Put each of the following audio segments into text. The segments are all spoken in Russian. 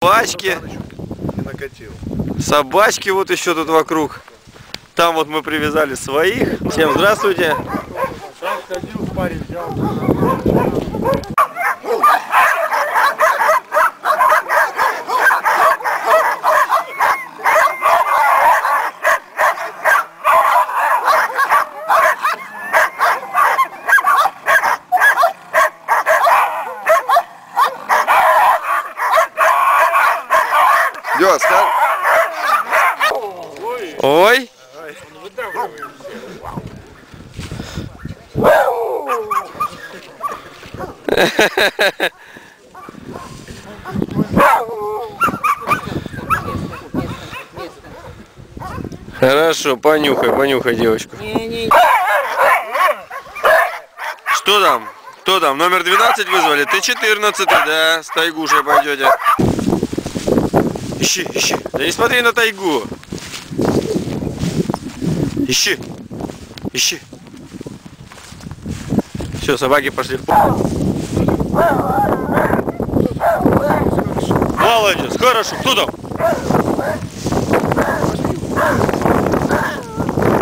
собачки. Собачки вот еще тут вокруг. Там вот мы привязали своих. Всем здравствуйте. Там ходил парень, взял. Ой. Хорошо, понюхай, понюхай девочку. Что там? Кто там? Номер 12 вызвали? Ты 14, да? С тайгушей пойдете. Ищи, ищи. Да не смотри на тайгу. Ищи. Ищи. Все, собаки пошли. Молодец, хорошо. Кто там?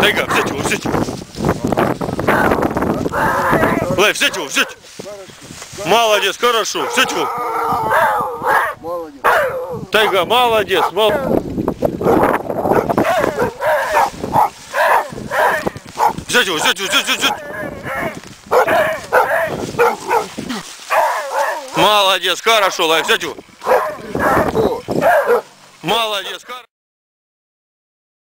Тайга, взять его, взять его. Лай, взять его, взять. Молодец, хорошо. Взять его. Тайга, молодец, молодец. Взять его, взять его, взять, взять, взять. Молодец, хорошо, Лай, взять его.